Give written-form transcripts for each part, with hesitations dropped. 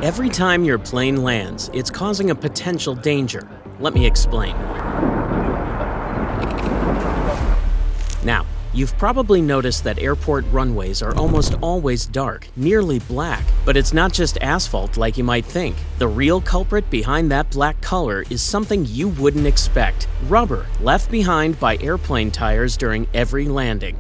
Every time your plane lands, it's causing a potential danger. Let me explain. Now, you've probably noticed that airport runways are almost always dark, nearly black. But it's not just asphalt like you might think. The real culprit behind that black color is something you wouldn't expect: rubber left behind by airplane tires during every landing.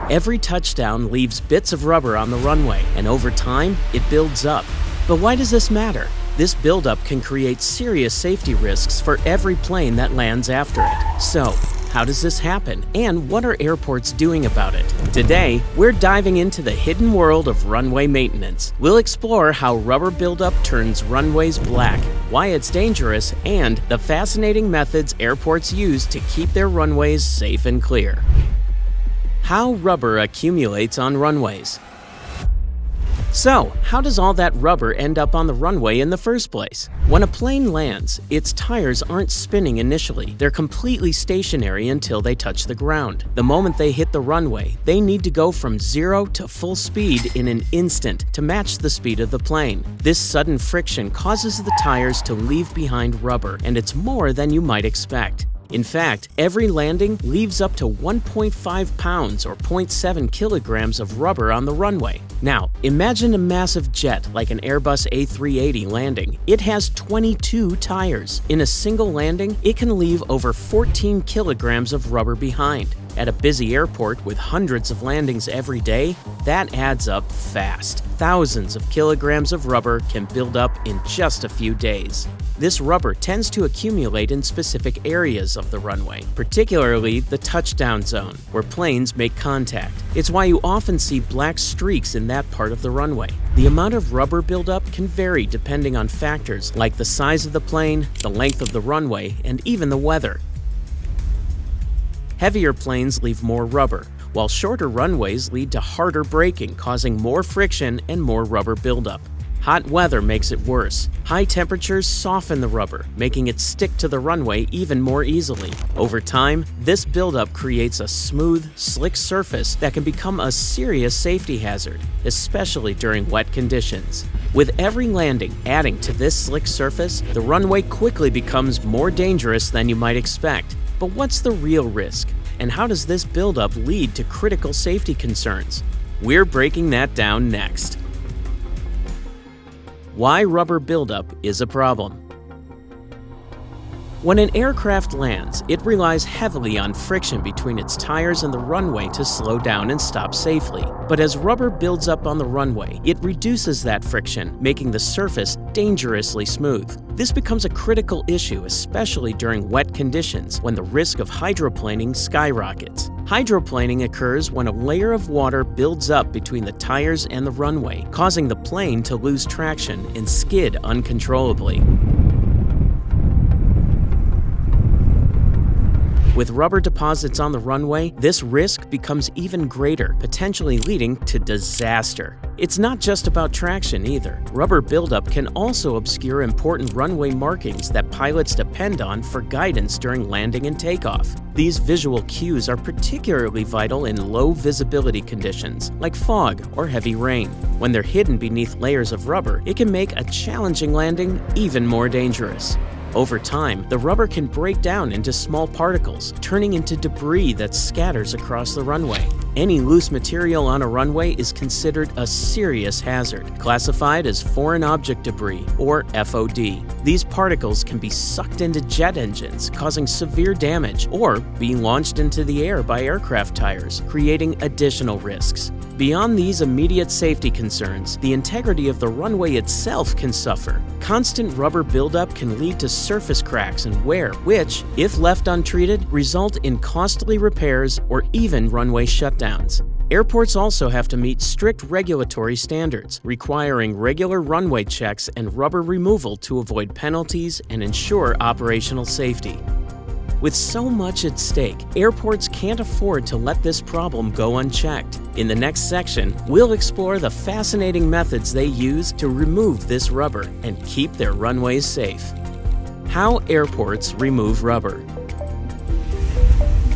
Every touchdown leaves bits of rubber on the runway, and over time, it builds up. But why does this matter? This buildup can create serious safety risks for every plane that lands after it. So, how does this happen, and what are airports doing about it? Today, we're diving into the hidden world of runway maintenance. We'll explore how rubber buildup turns runways black, why it's dangerous, and the fascinating methods airports use to keep their runways safe and clear. How rubber accumulates on runways. So, how does all that rubber end up on the runway in the first place? When a plane lands, its tires aren't spinning initially. They're completely stationary until they touch the ground. The moment they hit the runway, they need to go from 0 to full speed in an instant to match the speed of the plane. This sudden friction causes the tires to leave behind rubber, and it's more than you might expect. In fact, every landing leaves up to 1.5 pounds or 0.7 kilograms of rubber on the runway. Now, imagine a massive jet like an Airbus A380 landing. It has 22 tires. In a single landing, it can leave over 14 kilograms of rubber behind. At a busy airport with hundreds of landings every day, that adds up fast. Thousands of kilograms of rubber can build up in just a few days. This rubber tends to accumulate in specific areas of the runway, particularly the touchdown zone, where planes make contact. It's why you often see black streaks in that part of the runway. The amount of rubber buildup can vary depending on factors like the size of the plane, the length of the runway, and even the weather. Heavier planes leave more rubber, while shorter runways lead to harder braking, causing more friction and more rubber buildup. Hot weather makes it worse. High temperatures soften the rubber, making it stick to the runway even more easily. Over time, this buildup creates a smooth, slick surface that can become a serious safety hazard, especially during wet conditions. With every landing adding to this slick surface, the runway quickly becomes more dangerous than you might expect. But what's the real risk? And how does this buildup lead to critical safety concerns? We're breaking that down next. Why rubber buildup is a problem. When an aircraft lands, it relies heavily on friction between its tires and the runway to slow down and stop safely. But as rubber builds up on the runway, it reduces that friction, making the surface dangerously smooth. This becomes a critical issue, especially during wet conditions when the risk of hydroplaning skyrockets. Hydroplaning occurs when a layer of water builds up between the tires and the runway, causing the plane to lose traction and skid uncontrollably. With rubber deposits on the runway, this risk becomes even greater, potentially leading to disaster. It's not just about traction either. Rubber buildup can also obscure important runway markings that pilots depend on for guidance during landing and takeoff. These visual cues are particularly vital in low visibility conditions, like fog or heavy rain. When they're hidden beneath layers of rubber, it can make a challenging landing even more dangerous. Over time, the rubber can break down into small particles, turning into debris that scatters across the runway. Any loose material on a runway is considered a serious hazard, classified as foreign object debris, or FOD. These particles can be sucked into jet engines, causing severe damage, or being launched into the air by aircraft tires, creating additional risks. Beyond these immediate safety concerns, the integrity of the runway itself can suffer. Constant rubber buildup can lead to surface cracks and wear, which, if left untreated, result in costly repairs or even runway shutdowns. Airports also have to meet strict regulatory standards, requiring regular runway checks and rubber removal to avoid penalties and ensure operational safety. With so much at stake, airports can't afford to let this problem go unchecked. In the next section, we'll explore the fascinating methods they use to remove this rubber and keep their runways safe. How airports remove rubber.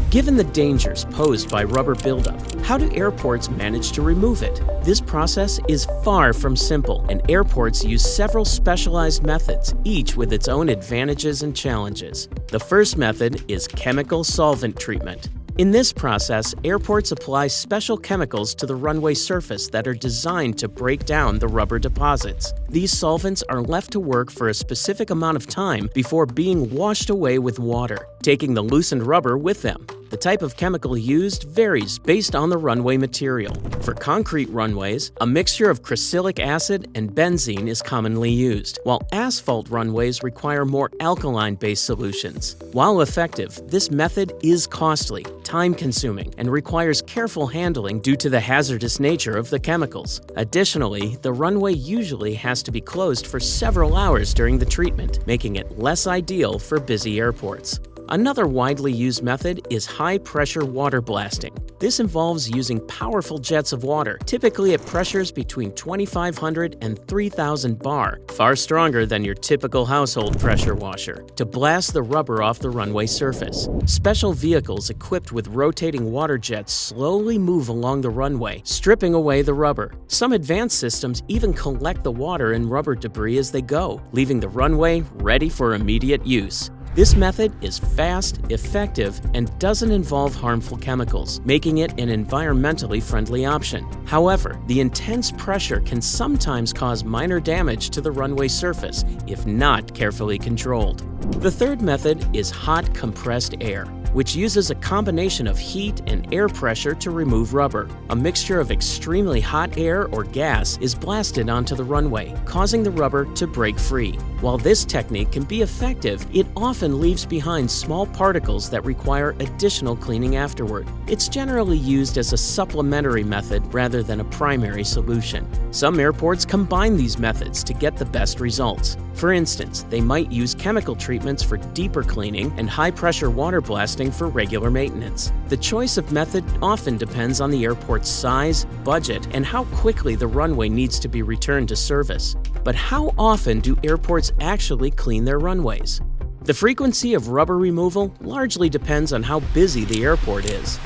Given the dangers posed by rubber buildup, How do airports manage to remove it? This process is far from simple, and airports use several specialized methods, each with its own advantages and challenges. The first method is chemical solvent treatment. In this process, airports apply special chemicals to the runway surface that are designed to break down the rubber deposits. These solvents are left to work for a specific amount of time before being washed away with water, taking the loosened rubber with them. The type of chemical used varies based on the runway material. For concrete runways, a mixture of crucilic acid and benzene is commonly used, while asphalt runways require more alkaline-based solutions. While effective, this method is costly, time-consuming, and requires careful handling due to the hazardous nature of the chemicals. Additionally, the runway usually has to be closed for several hours during the treatment, making it less ideal for busy airports. Another widely used method is high-pressure water blasting. This involves using powerful jets of water, typically at pressures between 2,500 and 3,000 bar, far stronger than your typical household pressure washer, to blast the rubber off the runway surface. Special vehicles equipped with rotating water jets slowly move along the runway, stripping away the rubber. Some advanced systems even collect the water and rubber debris as they go, leaving the runway ready for immediate use. This method is fast, effective, and doesn't involve harmful chemicals, making it an environmentally friendly option. However, the intense pressure can sometimes cause minor damage to the runway surface if not carefully controlled. The third method is hot compressed air, which uses a combination of heat and air pressure to remove rubber. A mixture of extremely hot air or gas is blasted onto the runway, causing the rubber to break free. While this technique can be effective, it often leaves behind small particles that require additional cleaning afterward. It's generally used as a supplementary method rather than a primary solution. Some airports combine these methods to get the best results. For instance, they might use chemical treatments for deeper cleaning and high-pressure water blasting for regular maintenance. The choice of method often depends on the airport's size, budget, and how quickly the runway needs to be returned to service. But how often do airports actually clean their runways? The frequency of rubber removal largely depends on how busy the airport is.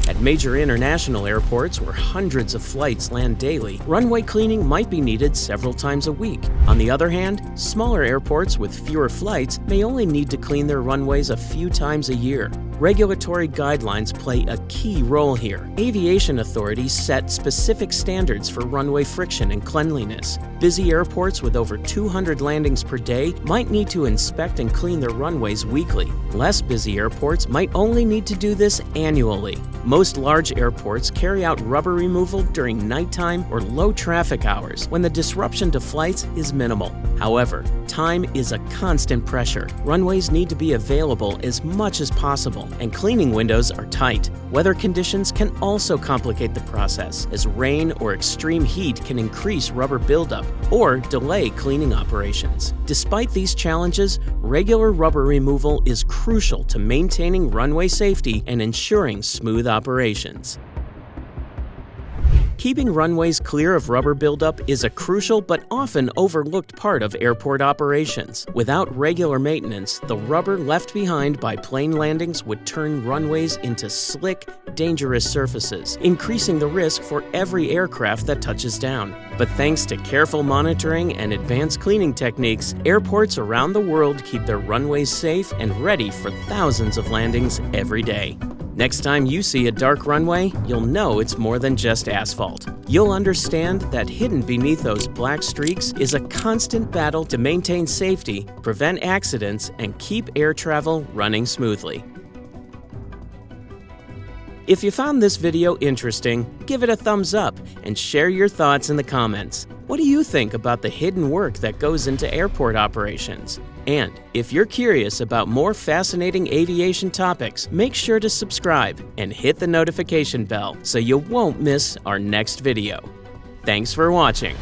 At major international airports where hundreds of flights land daily, runway cleaning might be needed several times a week. On the other hand, smaller airports with fewer flights may only need to clean their runways a few times a year. Regulatory guidelines play a key role here. Aviation authorities set specific standards for runway friction and cleanliness. Busy airports with over 200 landings per day might need to inspect and clean their runways weekly. Less busy airports might only need to do this annually. Most large airports carry out rubber removal during nighttime or low traffic hours when the disruption to flights is minimal. However, time is a constant pressure. Runways need to be available as much as possible, and cleaning windows are tight. Weather conditions can also complicate the process, as rain or extreme heat can increase rubber buildup or delay cleaning operations. Despite these challenges, regular rubber removal is crucial to maintaining runway safety and ensuring smooth operations. Keeping runways clear of rubber buildup is a crucial but often overlooked part of airport operations. Without regular maintenance, the rubber left behind by plane landings would turn runways into slick, dangerous surfaces, increasing the risk for every aircraft that touches down. But thanks to careful monitoring and advanced cleaning techniques, airports around the world keep their runways safe and ready for thousands of landings every day. Next time you see a dark runway, you'll know it's more than just asphalt. You'll understand that hidden beneath those black streaks is a constant battle to maintain safety, prevent accidents, and keep air travel running smoothly. If you found this video interesting, give it a thumbs up and share your thoughts in the comments. What do you think about the hidden work that goes into airport operations? And if you're curious about more fascinating aviation topics, make sure to subscribe and hit the notification bell so you won't miss our next video. Thanks for watching.